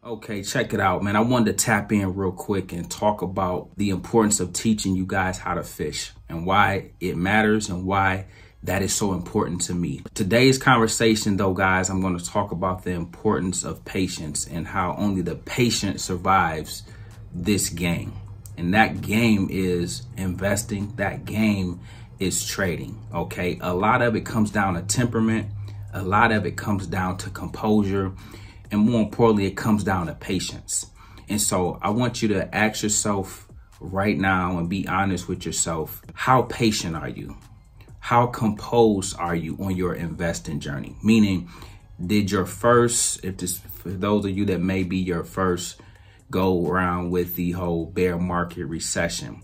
Okay, check it out, man. I wanted to tap in real quick and talk about the importance of teaching you guys how to fish and why it matters and why that is so important to me. Today's conversation, though, guys, I'm going to talk about the importance of patience and how only the patient survives this game. And that game is investing. That game is trading. Okay, a lot of it comes down to temperament. A lot of it comes down to composure. And more importantly, it comes down to patience. And so I want you to ask yourself right now and be honest with yourself. How patient are you? How composed are you on your investing journey? Meaning, did your first, for those of you that may be your first go around with the whole bear market recession,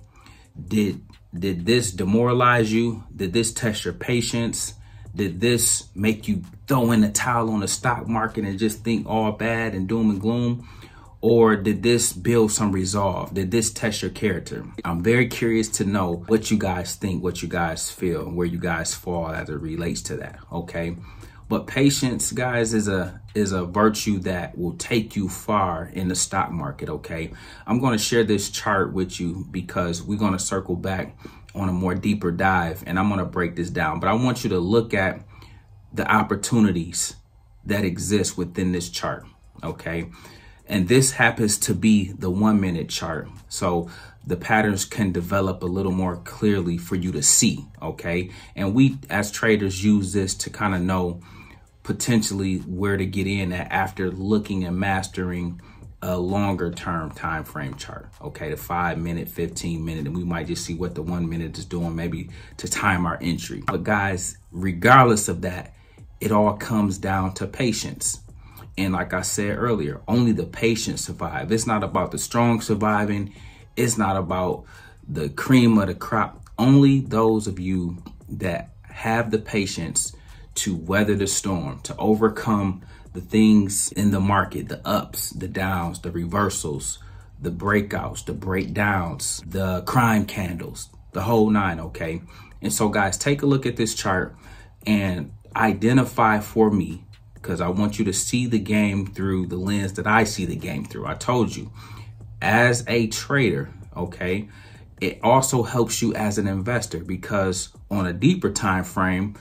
did this demoralize you? Did this test your patience? Did this make you throw in the towel on the stock market and just think all bad and doom and gloom? Or did this build some resolve? Did this test your character? I'm very curious to know what you guys think, what you guys feel, and where you guys fall as it relates to that, okay? But patience, guys, is a virtue that will take you far in the stock market, okay? I'm going to share this chart with you because we're going to circle back on a more deeper dive, and I'm going to break this down. But I want you to look at the opportunities that exist within this chart, okay? And this happens to be the 1 minute chart. So the patterns can develop a little more clearly for you to see, okay? And we as traders use this to kind of know potentially where to get in at after looking and mastering a longer term time frame chart, okay? The 5 minute, 15 minute, and we might just see what the 1 minute is doing, maybe to time our entry. But guys, regardless of that, it all comes down to patience. And like I said earlier, only the patient survive. It's not about the strong surviving. It's not about the cream of the crop. Only those of you that have the patience to weather the storm, to overcome the things in the market, the ups, the downs, the reversals, the breakouts, the breakdowns, the crime candles, the whole nine, okay? And so guys, take a look at this chart and identify for me, because I want you to see the game through the lens that I see the game through. I told you, as a trader, okay, it also helps you as an investor, because on a deeper time frame,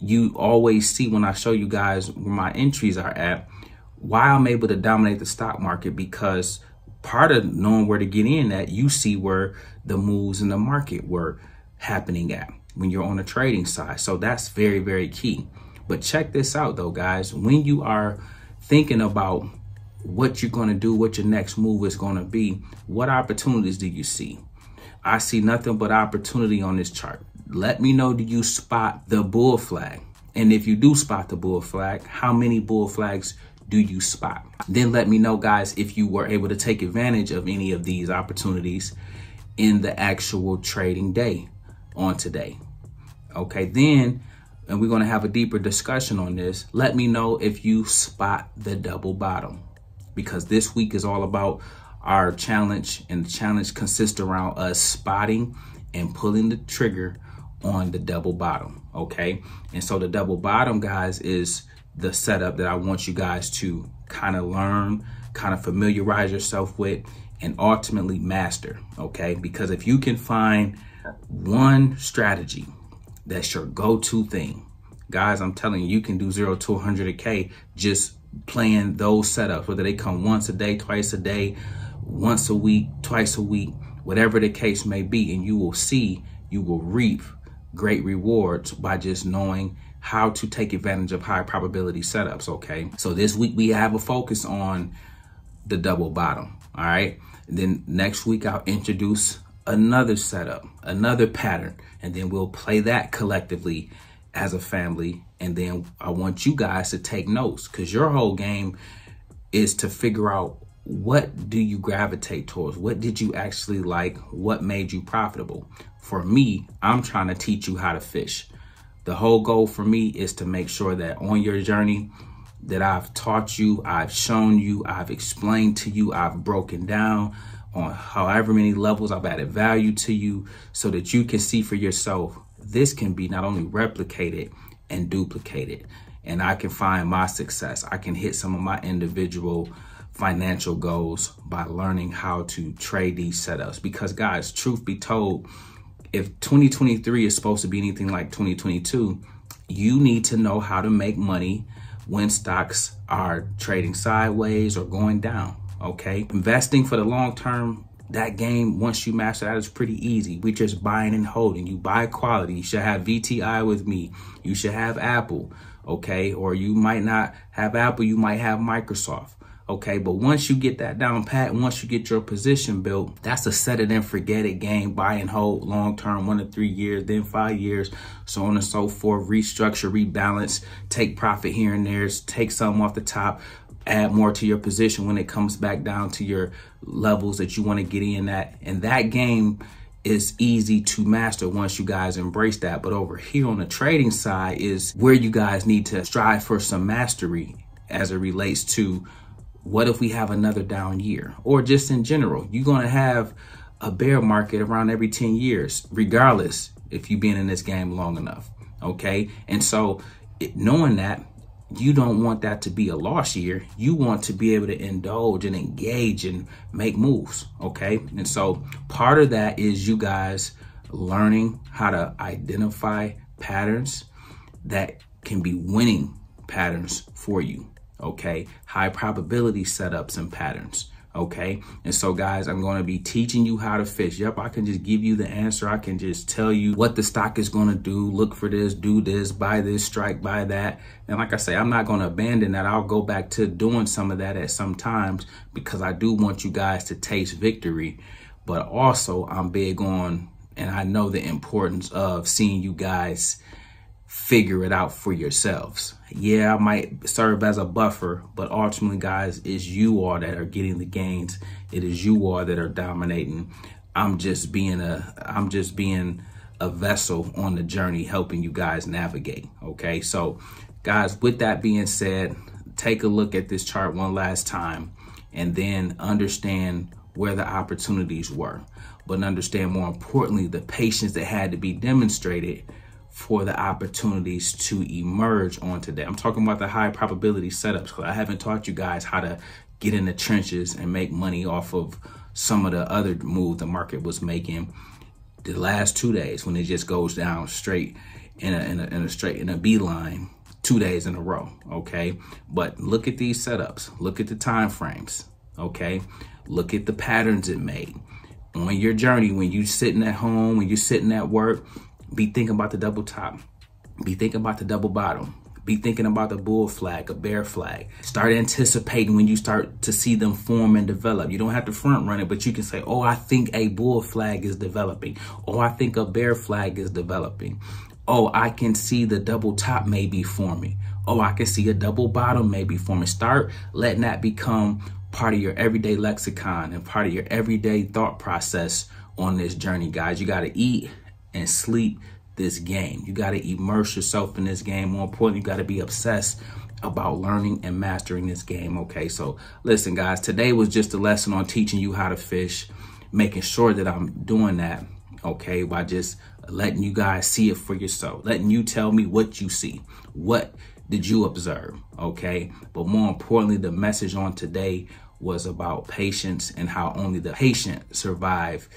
you always see when I show you guys where my entries are at, why I'm able to dominate the stock market, because part of knowing where to get in at, you see where the moves in the market were happening at when you're on the trading side. So that's very, very key. But check this out though, guys, when you are thinking about what you're going to do, what your next move is going to be, what opportunities do you see? I see nothing but opportunity on this chart. Let me know, do you spot the bull flag? And if you do spot the bull flag, how many bull flags do you spot? Then let me know, guys, if you were able to take advantage of any of these opportunities in the actual trading day on today. Okay, then, and we're going to have a deeper discussion on this. Let me know if you spot the double bottom, because this week is all about our challenge, and the challenge consists around us spotting and pulling the trigger on the double bottom, okay? And so the double bottom, guys, is the setup that I want you guys to kind of learn, kind of familiarize yourself with, and ultimately master, okay? Because if you can find one strategy that's your go-to thing, guys, I'm telling you, you can do 0 to 100K just playing those setups, whether they come once a day, twice a day, once a week, twice a week, whatever the case may be. And you will see, you will reap great rewards by just knowing how to take advantage of high probability setups, okay? So this week we have a focus on the double bottom, all right? And then next week I'll introduce another setup, another pattern, and then we'll play that collectively as a family. And then I want you guys to take notes, because your whole game is to figure out, what do you gravitate towards? What did you actually like? What made you profitable? For me, I'm trying to teach you how to fish. The whole goal for me is to make sure that on your journey that I've taught you, I've shown you, I've explained to you, I've broken down on however many levels I've added value to you, so that you can see for yourself, this can be not only replicated and duplicated, and I can find my success. I can hit some of my individual financial goals by learning how to trade these setups. Because guys, truth be told, if 2023 is supposed to be anything like 2022, you need to know how to make money when stocks are trading sideways or going down, okay? Investing for the long term, that game, once you master that, is pretty easy. We're just buying and holding. You buy quality. You should have VTI with me. You should have Apple, okay? Or you might not have Apple, you might have Microsoft. Okay, but once you get that down pat, once you get your position built, that's a set it and forget it game. Buy and hold long term, 1 to 3 years, then 5 years, so on and so forth. Restructure, rebalance, take profit here and there, take some off the top, add more to your position when it comes back down to your levels that you want to get in at. And that game is easy to master once you guys embrace that. But over here on the trading side is where you guys need to strive for some mastery as it relates to what if we have another down year, or just in general. You're going to have a bear market around every 10 years, regardless if you've been in this game long enough. Okay. And so knowing that, you don't want that to be a loss year. You want to be able to indulge and engage and make moves. Okay. And so part of that is you guys learning how to identify patterns that can be winning patterns for you. Okay, high probability setups and patterns. Okay, and so guys, I'm going to be teaching you how to fish. Yep, I can just give you the answer. I can just tell you what the stock is going to do. Look for this, do this, buy this, strike, buy that. And like I say, I'm not going to abandon that. I'll go back to doing some of that at some times, because I do want you guys to taste victory. But also I'm big on, and I know the importance of seeing you guys figure it out for yourselves. Yeah, I might serve as a buffer, but ultimately, guys, it's you all that are getting the gains. It is you all that are dominating. I'm just being a vessel on the journey, helping you guys navigate. Okay, so guys, with that being said, take a look at this chart one last time and then understand where the opportunities were, but understand more importantly the patience that had to be demonstrated for the opportunities to emerge on today. I'm talking about the high probability setups, because I haven't taught you guys how to get in the trenches and make money off of some of the other moves the market was making the last 2 days, when it just goes down straight in a beeline 2 days in a row. Okay, but look at these setups, look at the time frames. Okay, look at the patterns it made on your journey. When you're sitting at home, when you're sitting at work, be thinking about the double top, be thinking about the double bottom, be thinking about the bull flag, a bear flag. Start anticipating when you start to see them form and develop. You don't have to front run it, but you can say, oh, I think a bull flag is developing. Oh, I think a bear flag is developing. Oh, I can see the double top may be forming. Oh, I can see a double bottom may be forming. Start letting that become part of your everyday lexicon and part of your everyday thought process on this journey, guys. You got to eat and sleep this game. You got to immerse yourself in this game. More importantly, you got to be obsessed about learning and mastering this game. Okay, so listen, guys, today was just a lesson on teaching you how to fish, making sure that I'm doing that, okay, by just letting you guys see it for yourself, letting you tell me what you see. What did you observe? Okay, but more importantly, the message on today was about patience and how only the patient survive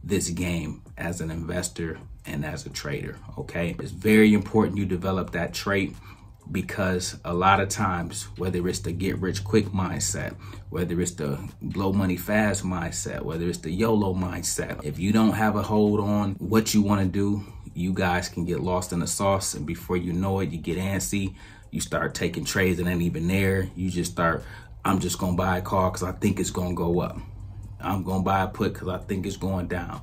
this game as an investor and as a trader. Okay, it's very important you develop that trait, because a lot of times, whether it's the get rich quick mindset, whether it's the blow money fast mindset, whether it's the YOLO mindset, if you don't have a hold on what you want to do, you guys can get lost in the sauce, and before you know it, you get antsy. You start taking trades that ain't even there. You just start, I'm just gonna buy a call because I think it's gonna go up. I'm gonna buy a put because I think it's going down.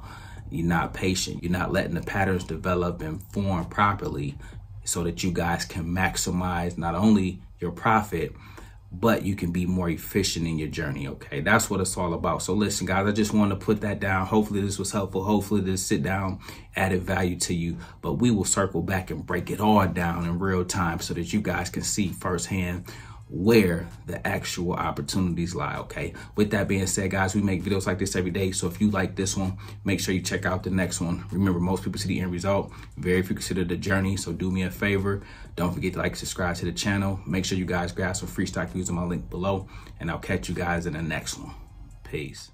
You're not patient. You're not letting the patterns develop and form properly so that you guys can maximize not only your profit, but you can be more efficient in your journey. Okay, that's what it's all about. So listen, guys, I just wanted to put that down. Hopefully this was helpful. Hopefully this sit down added value to you, but we will circle back and break it all down in real time so that you guys can see firsthand where the actual opportunities lie, okay? With that being said, guys, we make videos like this every day. So if you like this one, make sure you check out the next one. Remember, most people see the end result. Very few consider the journey. So do me a favor. Don't forget to like, subscribe to the channel. Make sure you guys grab some free stock using my link below. And I'll catch you guys in the next one. Peace.